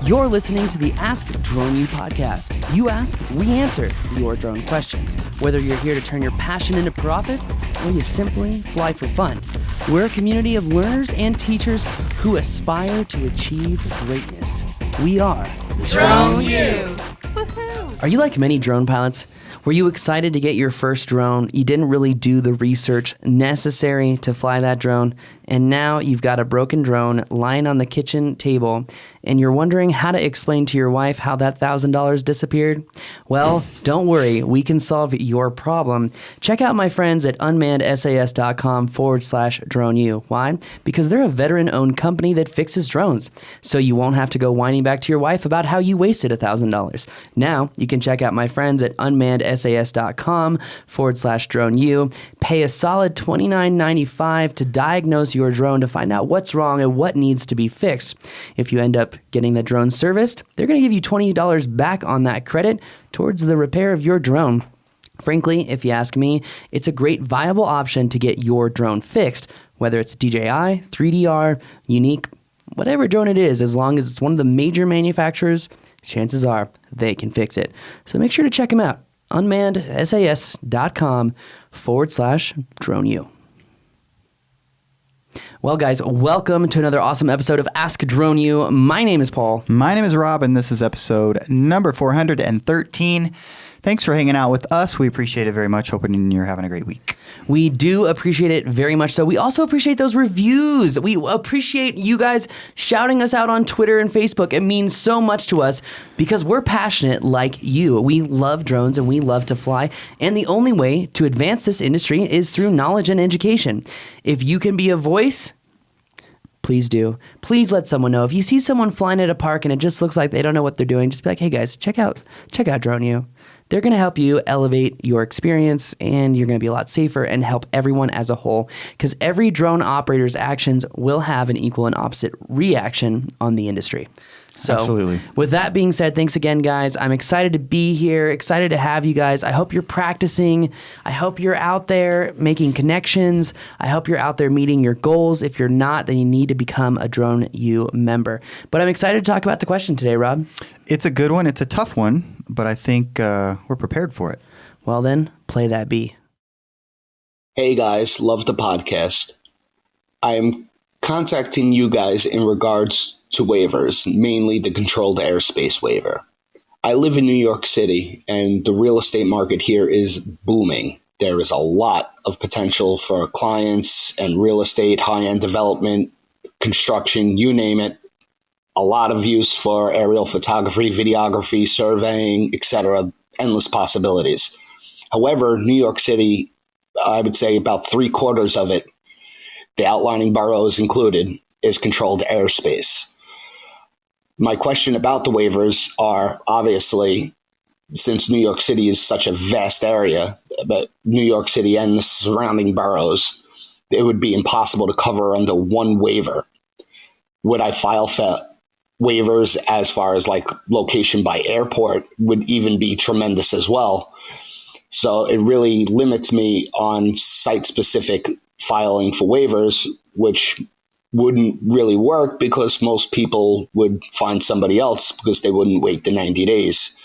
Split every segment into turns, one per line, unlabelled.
You're listening to the Ask Drone U podcast. You ask, we answer your drone questions. Whether you're here to turn your passion into profit or you simply fly for fun, we're a community of learners and teachers who aspire to achieve greatness. We are
Drone U.
Are you like many drone pilots? Were you excited to get your first drone? You didn't really do the research necessary to fly that drone, and now you've got a broken drone lying on the kitchen table, and you're wondering how to explain to your wife how that $1,000 disappeared? Well, don't worry, we can solve your problem. Check out my friends at unmannedsas.com/DroneU. Why? Because they're a veteran-owned company that fixes drones, so you won't have to go whining back to your wife about how you wasted $1,000. Now, you can check out my friends at unmannedsas.com/DroneU. Pay a solid $29.95 to diagnose your drone to find out what's wrong and what needs to be fixed. If you end up getting the drone serviced, they're going to give you $20 back on that credit towards the repair of your drone. Frankly, if you ask me, it's a great viable option to get your drone fixed, whether it's DJI, 3DR, Unique, whatever drone it is, as long as it's one of the major manufacturers, chances are they can fix it. So make sure to check them out. unmannedsas.com/DroneU. Well, guys, welcome to another awesome episode of Ask Drone U. My name is Paul.
My name is Rob, and this is episode number 413. Thanks for hanging out with us. We appreciate it very much. Hoping you're having a great week.
We do appreciate it very much so. We also appreciate those reviews. We appreciate you guys shouting us out on Twitter and Facebook. It means so much to us because we're passionate like you. We love drones and we love to fly. And the only way to advance this industry is through knowledge and education. If you can be a voice, please do. Please let someone know. If you see someone flying at a park and it just looks like they don't know what they're doing, just be like, hey guys, check out Drone U. They're going to help you elevate your experience, and you're going to be a lot safer and help everyone as a whole, because every drone operator's actions will have an equal and opposite reaction on the industry. So,
absolutely.
With that being said, thanks again, guys. I'm excited to be here, excited to have you guys. I hope you're practicing. I hope you're out there making connections. I hope you're out there meeting your goals. If you're not, then you need to become a Drone U member. But I'm excited to talk about the question today, Rob.
It's a good one. It's a tough one, but I think we're prepared for it.
Well, then, play that B.
Hey, guys. Love the podcast. I am contacting you guys in regards to waivers, mainly the controlled airspace waiver. I live in New York City, and the real estate market here is booming. There is a lot of potential for clients and real estate, high-end development, construction, you name it. A lot of use for aerial photography, videography, surveying, etc. Endless possibilities. However, New York City, I would say about 3/4 of it, the outlining boroughs included, is controlled airspace. My question about the waivers are, obviously, since New York City is such a vast area, but New York City and the surrounding boroughs, it would be impossible to cover under one waiver. Would I file for waivers as far as like location by airport would even be tremendous as well. So it really limits me on site-specific filing for waivers, which wouldn't really work because most people would find somebody else because they wouldn't wait the 90 days.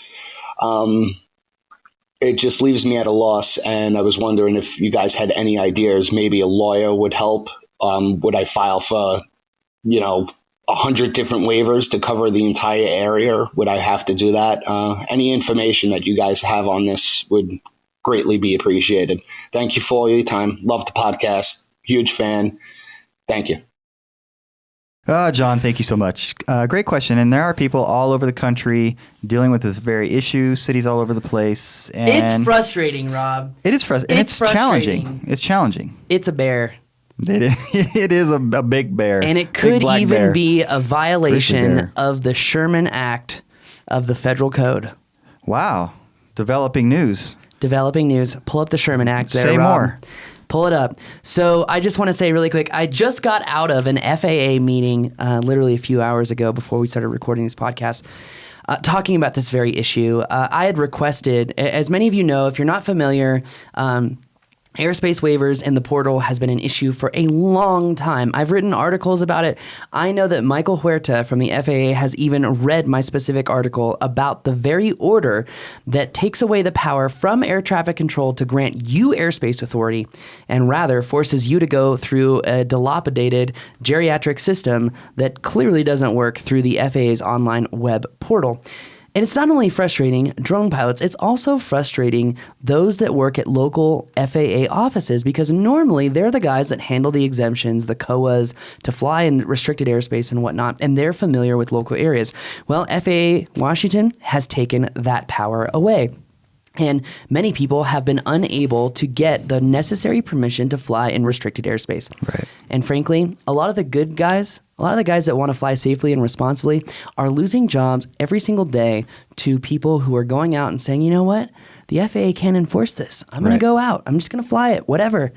It just leaves me at a loss, and I was wondering if you guys had any ideas. Maybe a lawyer would help. Would I file for, 100 different waivers to cover the entire area? Would I have to do that? Any information that you guys have on this would greatly be appreciated. Thank you for all your time. Love the podcast. Huge fan. Thank you.
John, thank you so much. Great question. And there are people all over the country dealing with this very issue, cities all over the place. And
it's frustrating, Rob.
It is frustrating. It's challenging. It's challenging.
It's a bear.
It is a big bear.
And it could even be a violation of the Sherman Act of the federal code.
Wow. Developing news.
Pull up the Sherman Act there,
Say
Rob.
more.
Pull it up. So I just want to say really quick, I just got out of an FAA meeting literally a few hours ago before we started recording this podcast, talking about this very issue. I had requested, as many of you know, if you're not familiar, Airspace waivers in the portal has been an issue for a long time. I've written articles about it. I know that Michael Huerta from the FAA has even read my specific article about the very order that takes away the power from air traffic control to grant you airspace authority and rather forces you to go through a dilapidated geriatric system that clearly doesn't work through the FAA's online web portal. And it's not only frustrating drone pilots, it's also frustrating those that work at local FAA offices because normally they're the guys that handle the exemptions, the COAs, to fly in restricted airspace and whatnot, and they're familiar with local areas. Well, FAA Washington has taken that power away. And many people have been unable to get the necessary permission to fly in restricted airspace.
Right.
And frankly, a lot of the guys that want to fly safely and responsibly are losing jobs every single day to people who are going out and saying, you know what, the FAA can't enforce this. I'm going to go out. I'm just going to fly it, whatever.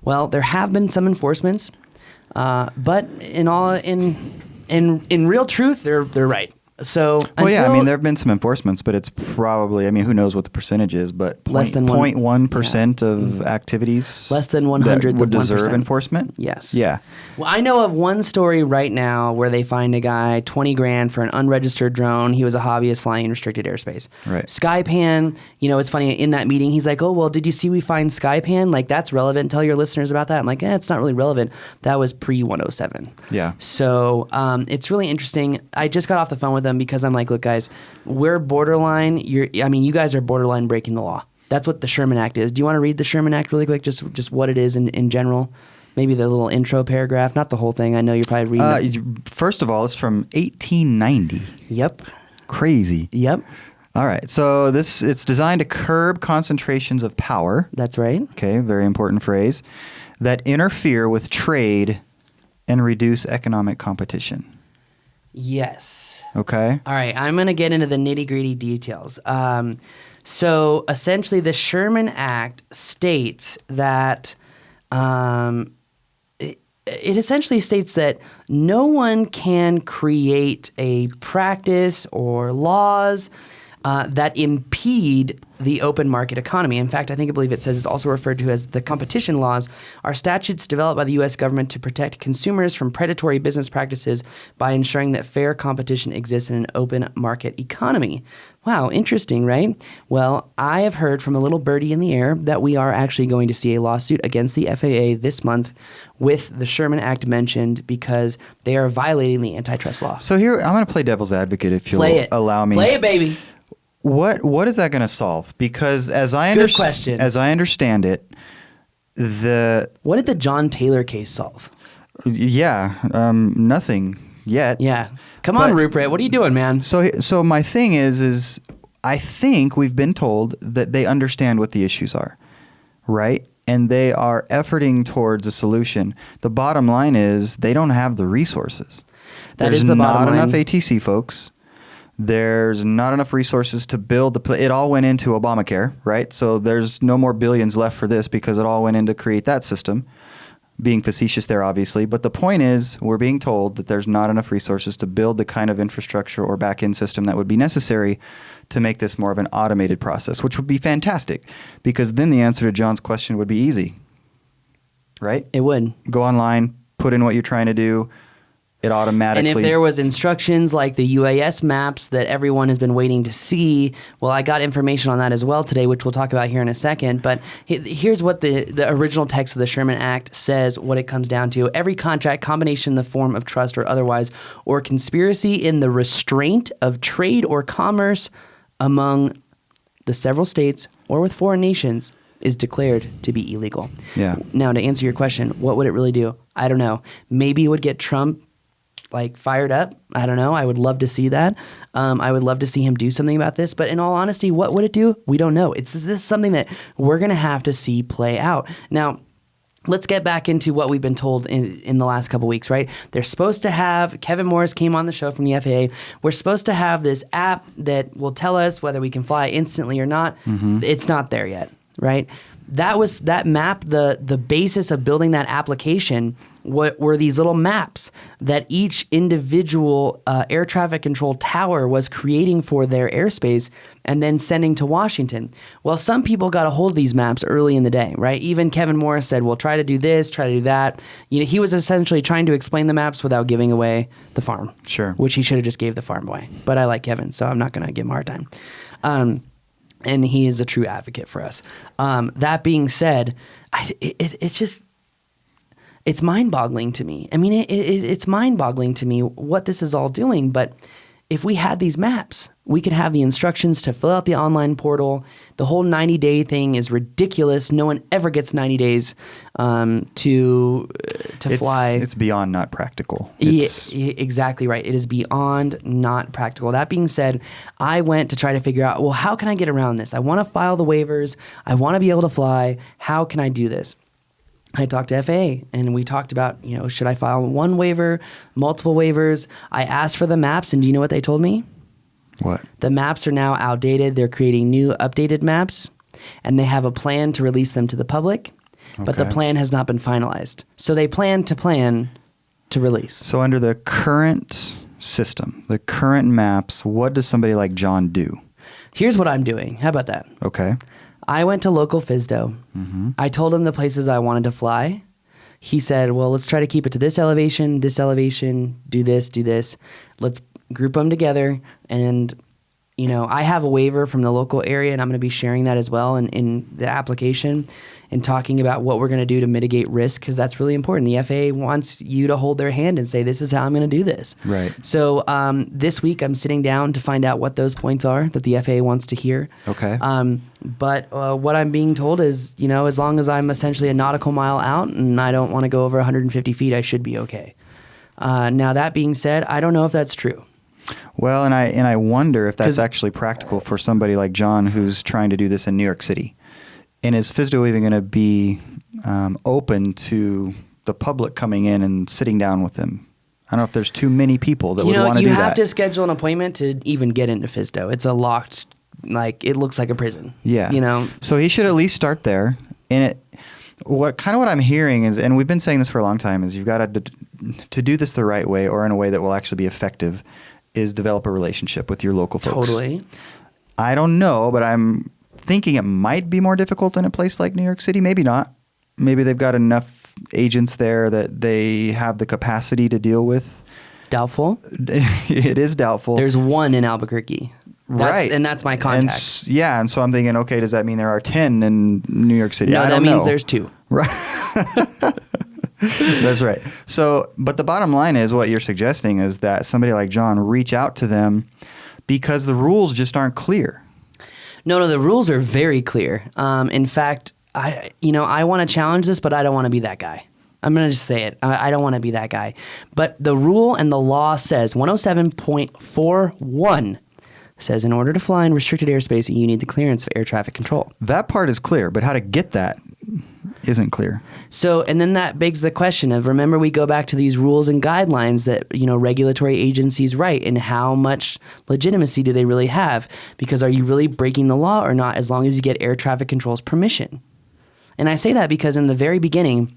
Well, there have been some enforcements, but in real truth, they're right. So
well, yeah, I mean, there have been some enforcements, but it's probably, I mean, who knows what the percentage is, but
less than
0.1% of activities
less than 100th
would
of 1%.
deserve enforcement.
Yes.
Yeah.
Well, I know of one story right now where they find a guy $20,000 for an unregistered drone. He was a hobbyist flying in restricted airspace.
Right.
Skypan, it's funny, in that meeting, he's like, oh, well, did you see we find Skypan? Like, that's relevant. Tell your listeners about that. I'm like, it's not really relevant. That was pre-107.
Yeah.
So it's really interesting. I just got off the phone with them because I'm like, look, guys, we're borderline. You guys are borderline breaking the law. That's what the Sherman Act is. Do you want to read the Sherman Act really quick? Just what it is in general? Maybe the little intro paragraph, not the whole thing. I know you're probably reading it.
First of all, it's from 1890.
Yep.
Crazy.
Yep.
All right. So it's designed to curb concentrations of power.
That's right.
Okay, very important phrase. That interfere with trade and reduce economic competition.
Yes.
Okay.
All right. I'm going to get into the nitty-gritty details. So essentially, the Sherman Act states that it essentially states that no one can create a practice or laws that impede the open market economy. In fact, I believe it says it's also referred to as the competition laws are statutes developed by the U.S. government to protect consumers from predatory business practices by ensuring that fair competition exists in an open market economy. Wow, interesting, right? Well, I have heard from a little birdie in the air that we are actually going to see a lawsuit against the FAA this month with the Sherman Act mentioned because they are violating the antitrust law.
So here, I'm going to play devil's advocate if you'll allow me.
Play it, baby.
What is that going to solve? Because as I understand it,
what did the John Taylor case solve?
Yeah, nothing yet.
Yeah, come on, Rupert. What are you doing, man?
So my thing is I think we've been told that they understand what the issues are, right? And they are efforting towards a solution. The bottom line is they don't have the resources. There's not enough ATC folks. There's not enough resources to build it all went into Obamacare, right? So there's no more billions left for this because it all went in to create that system. Being facetious there, obviously. But the point is, we're being told that there's not enough resources to build the kind of infrastructure or back-end system that would be necessary to make this more of an automated process, which would be fantastic because then the answer to John's question would be easy, right?
It would.
Go online, put in what you're trying to do. It automatically.
And if there was instructions like the UAS maps that everyone has been waiting to see, well, I got information on that as well today, which we'll talk about here in a second. But here's what the original text of the Sherman Act says, what it comes down to. Every contract, combination in the form of trust or otherwise, or conspiracy in the restraint of trade or commerce among the several states or with foreign nations is declared to be illegal.
Yeah.
Now, to answer your question, what would it really do? I don't know. Maybe it would get Trump fired up. I don't know. I would love to see that. I would love to see him do something about this. But in all honesty, what would it do? We don't know. This is something that we're going to have to see play out. Now, let's get back into what we've been told in the last couple weeks, right? They're supposed to have, Kevin Morris came on the show from the FAA. We're supposed to have this app that will tell us whether we can fly instantly or not. Mm-hmm. It's not there yet, right? that map, the basis of building that application were these little maps that each individual air traffic control tower was creating for their airspace and then sending to Washington. Well, some people got a hold of these maps early in the day, right? Even Kevin Morris said, well, try to do this, try to do that. He was essentially trying to explain the maps without giving away the farm.
Sure.
Which he should have just gave the farm away. But I like Kevin, so I'm not going to give him a hard time. And he is a true advocate for us. That being said, it's mind-boggling to me. I mean, it's mind-boggling to me what this is all doing. But if we had these maps, we could have the instructions to fill out the online portal. The whole 90-day thing is ridiculous. No one ever gets 90 days to fly.
It's beyond not practical.
Exactly right. It is beyond not practical. That being said, I went to try to figure out, well, how can I get around this? I want to file the waivers. I want to be able to fly. How can I do this? I talked to FAA and we talked about, should I file one waiver, multiple waivers? I asked for the maps, and do you know what they told me?
What?
The maps are now outdated. They're creating new updated maps, and they have a plan to release them to the public, but the plan has not been finalized. So they plan to release.
So under the current system, the current maps, what does somebody like John do?
Here's what I'm doing. How about that?
Okay.
I went to local FSDO. Mm-hmm. I told him the places I wanted to fly. He said, well, let's try to keep it to this elevation, do this. Let's group them together. And, I have a waiver from the local area, and I'm going to be sharing that as well in the application and talking about what we're going to do to mitigate risk, because that's really important. The FAA wants you to hold their hand and say, this is how I'm going to do this.
Right.
So this week I'm sitting down to find out what those points are that the FAA wants to hear.
Okay.
But what I'm being told is, as long as I'm essentially a nautical mile out and I don't want to go over 150 feet, I should be okay. Now, that being said, I don't know if that's true.
Well, and I wonder if that's actually practical for somebody like John who's trying to do this in New York City. And is FSDO even going to be open to the public coming in and sitting down with them? I don't know if there's too many people that would want to do that.
You have to schedule an appointment to even get into FSDO. It's a locked, it looks like a prison.
Yeah. So he should at least start there. And what I'm hearing is, and we've been saying this for a long time, is you've got to do this the right way, or in a way that will actually be effective, is develop a relationship with your local folks.
Totally.
I don't know, but I'm thinking it might be more difficult in a place like New York City. Maybe not. Maybe they've got enough agents there that they have the capacity to deal with.
Doubtful.
It is doubtful.
There's one in Albuquerque.
Right.
And that's my contact.
And so I'm thinking, okay, does that mean there are 10 in New York City?
No,
I
that
don't
means
know.
there's 2.
Right. That's right. So, but the bottom line is, what you're suggesting is that somebody like John reach out to them because the rules just aren't clear.
No, the rules are very clear. In fact, I want to challenge this, but I don't want to be that guy. I'm going to just say it. I don't want to be that guy. But the rule and the law says 107.41 says in order to fly in restricted airspace, you need the clearance of air traffic control.
That part is clear, but how to get that isn't clear.
So, and then that begs the question of, remember, we go back to these rules and guidelines that, regulatory agencies write, and how much legitimacy do they really have? Because are you really breaking the law or not, as long as you get air traffic control's permission? And I say that because in the very beginning,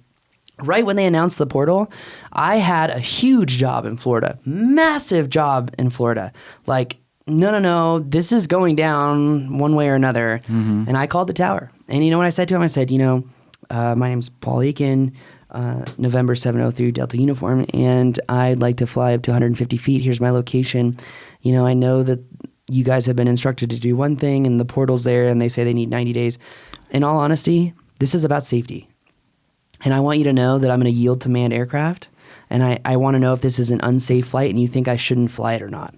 right when they announced the portal, I had a huge job in Florida, massive job in Florida. No, this is going down one way or another. Mm-hmm. And I called the tower. And you know what I said to him? I said, my name's Paul Aiken, November 703 Delta Uniform, and I'd like to fly up to 150 feet. Here's my location. I know that you guys have been instructed to do one thing, and the portal's there, and they say they need 90 days. In all honesty, this is about safety. And I want you to know that I'm going to yield to manned aircraft, and I want to know if this is an unsafe flight and you think I shouldn't fly it or not.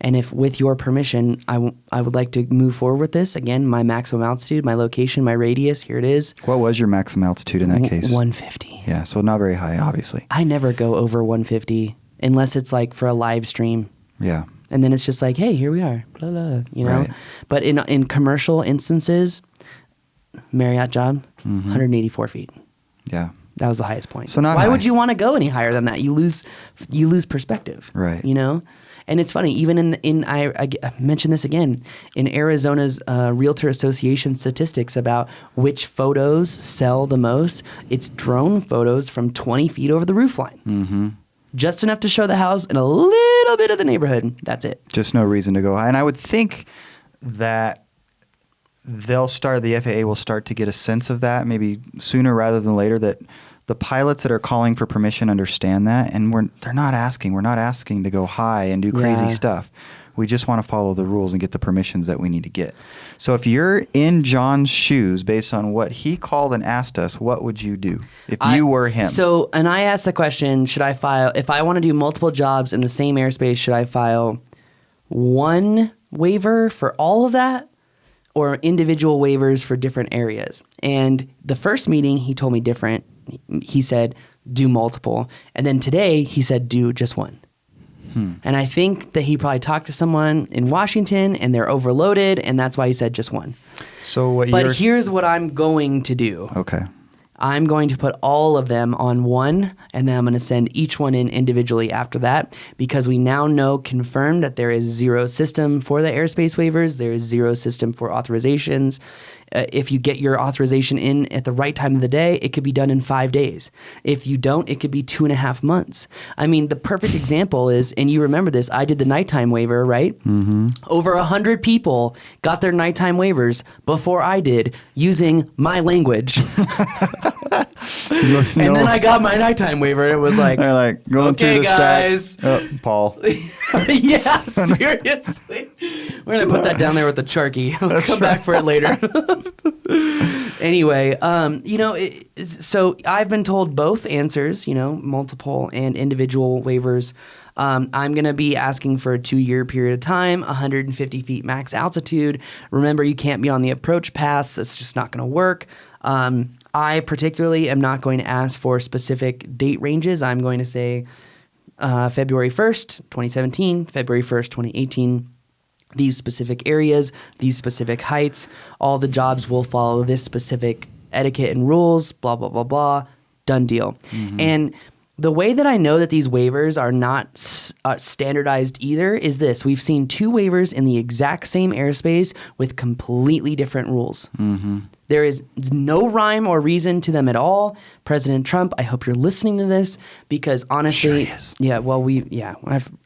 And if, with your permission, I would like to move forward with this. Again, my maximum altitude, my location, my radius, here it is.
What was your maximum altitude in that case?
150.
Yeah, so not very high, obviously.
I never go over 150 unless it's for a live stream.
Yeah.
And then it's just hey, here we are, blah, blah, Right. But in commercial instances, Marriott job, 184 feet.
Yeah.
That was the highest point.
So not
Why
high.
would you want to go any higher than that? You lose perspective.
Right.
And it's funny, even I mentioned this again, in Arizona's Realtor Association statistics about which photos sell the most, it's drone photos from 20 feet over the roof line. Mm-hmm. Just enough to show the house and a little bit of the neighborhood. That's it.
Just no reason to go high. And I would think that the FAA will start to get a sense of that maybe sooner rather than later, that the pilots that are calling for permission understand that, and we're not asking to go high and do crazy stuff. We just want to follow the rules and get the permissions that we need to get. So if you're in John's shoes, based on what he called and asked us, what would you do if you were him?
So, and I asked the question, should I file, if I want to do multiple jobs in the same airspace, should I file one waiver for all of that or individual waivers for different areas? And the first meeting, he told me different. He said, do multiple. And then today, he said, do just one. And I think that he probably talked to someone in Washington and they're overloaded, and that's why he said just one. But here's what I'm going to do.
Okay.
I'm going to put all of them on one, and then I'm going to send each one in individually after that, because we now know confirmed that there is zero system for the airspace waivers. There is zero system for authorizations. If you get your authorization in at the right time of the day, it could be done in 5 days. If you don't, it could be 2.5 months. I mean, the perfect example is, and you remember this, I did the nighttime waiver, right? Mm-hmm. Over 100 people got their nighttime waivers before I did, using my language. And then I got my nighttime waiver, and it was like,
they're like, going
okay,
through the
guys.
Paul.
Yeah, seriously. We're going to put that down there with the Sharky. I'll come back for it later. Anyway, so I've been told both answers, multiple and individual waivers. I'm going to be asking for a 2-year period of time, 150 feet max altitude. Remember, you can't be on the approach paths. It's just not going to work. I particularly am not going to ask for specific date ranges. I'm going to say February 1st, 2017, February 1st, 2018. These specific areas, these specific heights, all the jobs will follow this specific etiquette and rules, blah, blah, blah, blah, done deal. Mm-hmm. And the way that I know that these waivers are not standardized either is this. We've seen 2 waivers in the exact same airspace with completely different rules. Mm-hmm. There is no rhyme or reason to them at all. President Trump, I hope you're listening to this, because honestly,
sure he is.
Yeah, well,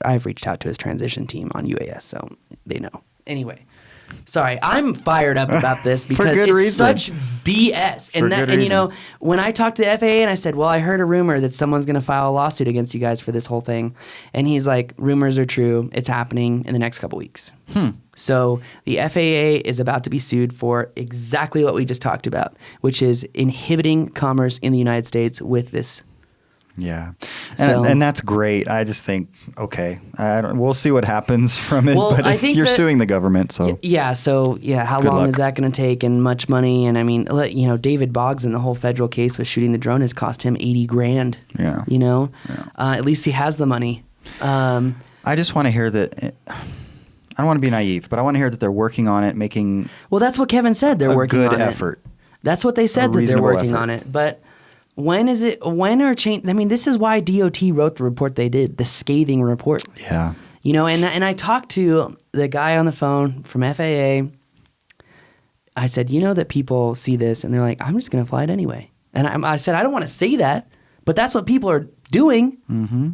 I've reached out to his transition team on UAS, so they know. Anyway, sorry, I'm fired up about this because it's
reason.
such BS. And when I talked to the FAA and I said, well, I heard a rumor that someone's going to file a lawsuit against you guys for this whole thing. And he's like, rumors are true. It's happening in the next couple weeks. So the FAA is about to be sued for exactly what we just talked about, which is inhibiting commerce in the United States with this.
Yeah. And that's great. I just think, okay, we'll see what happens from it.
Well,
but you're suing the government, so.
Yeah. So, how
Good
long
luck.
is that going to take, and much money? And I mean, David Boggs in the whole federal case with shooting the drone has cost him $80,000.
Yeah.
At least he has the money.
I just want to hear that. I don't want to be naive, but I want to hear that they're working on it, making.
Well, that's what Kevin said. They're working on it.
A good effort.
That's what they said, that they're working on it. But when are change? I mean, this is why DOT wrote the report they did, the scathing report.
Yeah.
And I talked to the guy on the phone from FAA. I said, that people see this and they're like, I'm just going to fly it anyway. And I said, I don't want to say that, but that's what people are doing. Mm-hmm.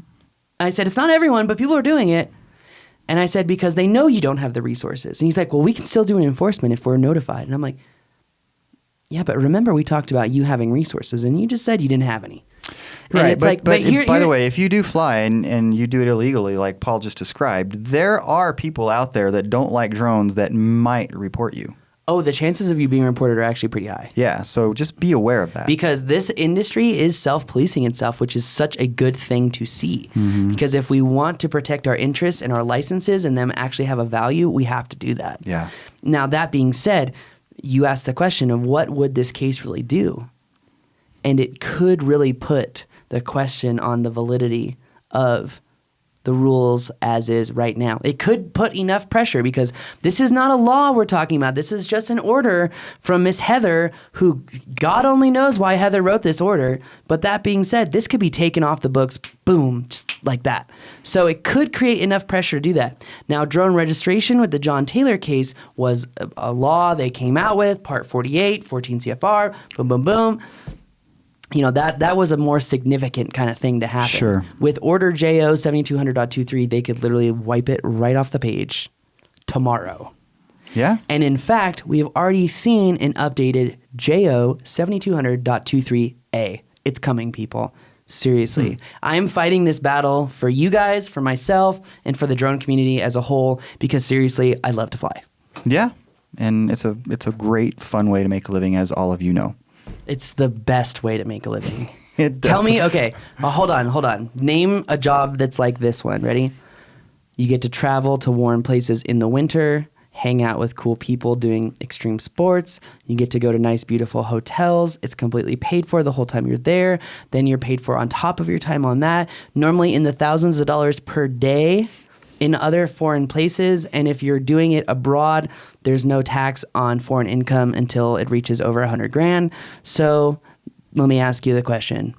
I said, it's not everyone, but people are doing it. And I said, because they know you don't have the resources. And he's like, well, we can still do an enforcement if we're notified. And I'm like, yeah, but remember we talked about you having resources, and you just said you didn't have any. And
right,
it's but
by the way, if you do fly and you do it illegally, like Paul just described, there are people out there that don't like drones that might report you.
Oh, the chances of you being reported are actually pretty high.
Yeah, so just be aware of that.
Because this industry is self-policing itself, which is such a good thing to see. Mm-hmm. Because if we want to protect our interests and our licenses and them actually have a value, we have to do that.
Yeah.
Now, that being said, you asked the question of what would this case really do? And it could really put the question on the validity of the rules as is right now. It could put enough pressure because this is not a law we're talking about. This is just an order from Miss Heather, who God only knows why Heather wrote this order. But that being said, this could be taken off the books, boom, just like that. So it could create enough pressure to do that. Now, drone registration with the John Taylor case was a law they came out with, Part 48, 14 CFR, boom, boom, boom. You know, that was a more significant kind of thing to happen.
Sure.
With Order JO 7200.23, they could literally wipe it right off the page tomorrow.
Yeah.
And in fact, we have already seen an updated JO 7200.23A. It's coming, people. Seriously. I'm fighting this battle for you guys, for myself, and for the drone community as a whole, because seriously, I love to fly.
Yeah. And it's a great, fun way to make a living, as all of you know.
It's the best way to make a living.
Tell
me, okay, hold on. Name a job that's like this one. Ready? You get to travel to warm places in the winter, hang out with cool people doing extreme sports. You get to go to nice, beautiful hotels. It's completely paid for the whole time you're there. Then you're paid for on top of your time on that, normally in the thousands of dollars per day in other foreign places. And if you're doing it abroad, there's no tax on foreign income until it reaches over $100,000. So let me ask you the question.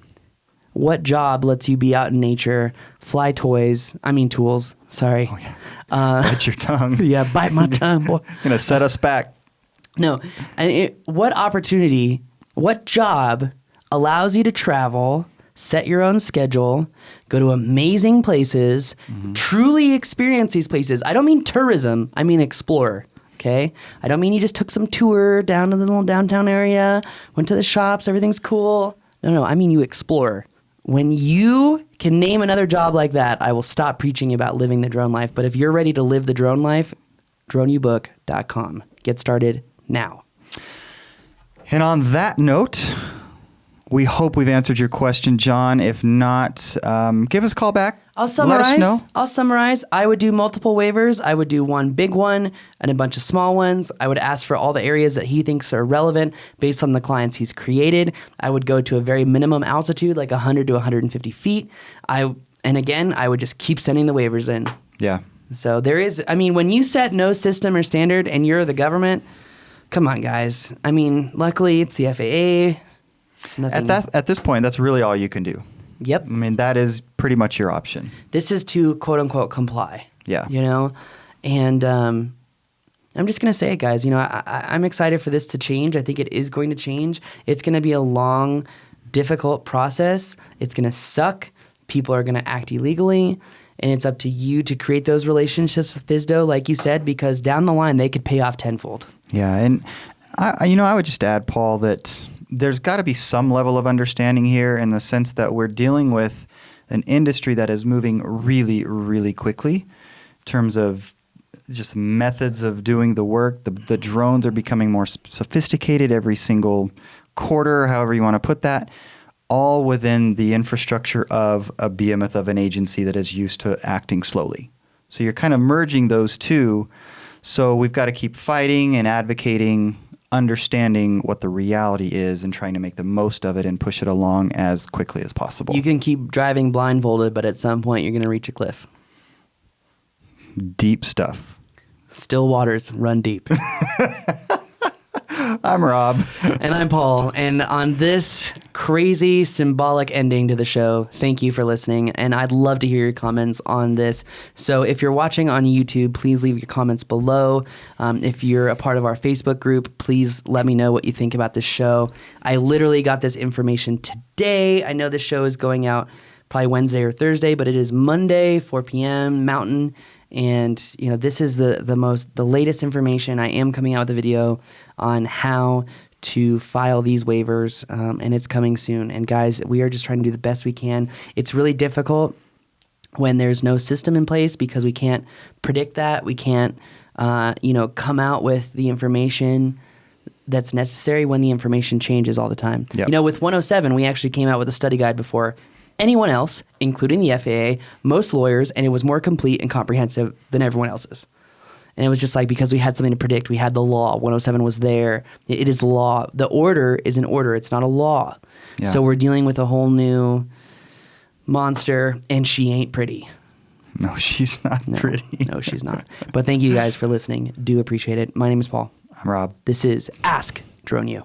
What job lets you be out in nature, fly tools, sorry.
Oh, yeah. Bite your tongue.
Yeah, bite my tongue, boy.
Gonna set us back.
No. And what job allows you to travel, set your own schedule, go to amazing places, truly experience these places? I don't mean tourism, I mean explore. Okay? I don't mean you just took some tour down to the little downtown area, went to the shops, everything's cool. No, I mean you explore. When you can name another job like that, I will stop preaching about living the drone life. But if you're ready to live the drone life, droneubook.com. Get started now.
And on that note, we hope we've answered your question, John. If not, give us a call back.
I'll summarize.
Let us know.
I'll summarize. I would do multiple waivers. I would do one big one and a bunch of small ones. I would ask for all the areas that he thinks are relevant based on the clients he's created. I would go to a very minimum altitude, like 100 to 150 feet. I would just keep sending the waivers in.
Yeah.
So when you set no system or standard and you're the government, come on, guys. I mean, luckily it's the FAA. It's nothing.
At this point, that's really all you can do.
Yep.
I mean, that is pretty much your option.
This is to quote unquote comply.
Yeah.
You know, and I'm just gonna say it, guys. You know, I'm excited for this to change. I think it is going to change. It's gonna be a long, difficult process. It's gonna suck. People are gonna act illegally, and it's up to you to create those relationships with FSDO, like you said, because down the line they could pay off tenfold.
Yeah, and I would just add, Paul, that there's got to be some level of understanding here in the sense that we're dealing with an industry that is moving really, really quickly in terms of just methods of doing the work. The drones are becoming more sophisticated every single quarter, however you want to put that, all within the infrastructure of a behemoth of an agency that is used to acting slowly. So you're kind of merging those two. So we've got to keep fighting and advocating, understanding what the reality is and trying to make the most of it and push it along as quickly as possible.
You can keep driving blindfolded, but at some point you're going to reach a cliff.
Deep stuff.
Still waters run deep.
I'm Rob.
And I'm Paul. And on this crazy symbolic ending to the show, thank you for listening. And I'd love to hear your comments on this. So if you're watching on YouTube, please leave your comments below. If you're a part of our Facebook group, please let me know what you think about this show. I literally got this information today. I know this show is going out probably Wednesday or Thursday, but it is Monday, 4 p.m. Mountain. And you know, this is the latest information. I am coming out with a video on how to file these waivers, and it's coming soon. And guys, we are just trying to do the best we can. It's really difficult when there's no system in place because we can't predict that. We can't, come out with the information that's necessary when the information changes all the time.
Yep.
You know, with 107, we actually came out with a study guide before anyone else, including the FAA, most lawyers, and it was more complete and comprehensive than everyone else's. And it was just like, because we had something to predict, we had the law. 107 was there. It is law. The order is an order. It's not a law. Yeah. So we're dealing with a whole new monster, and she ain't pretty.
No, she's not pretty.
No, she's not. But thank you guys for listening. Do appreciate it. My name is Paul.
I'm Rob.
This is Ask Drone U.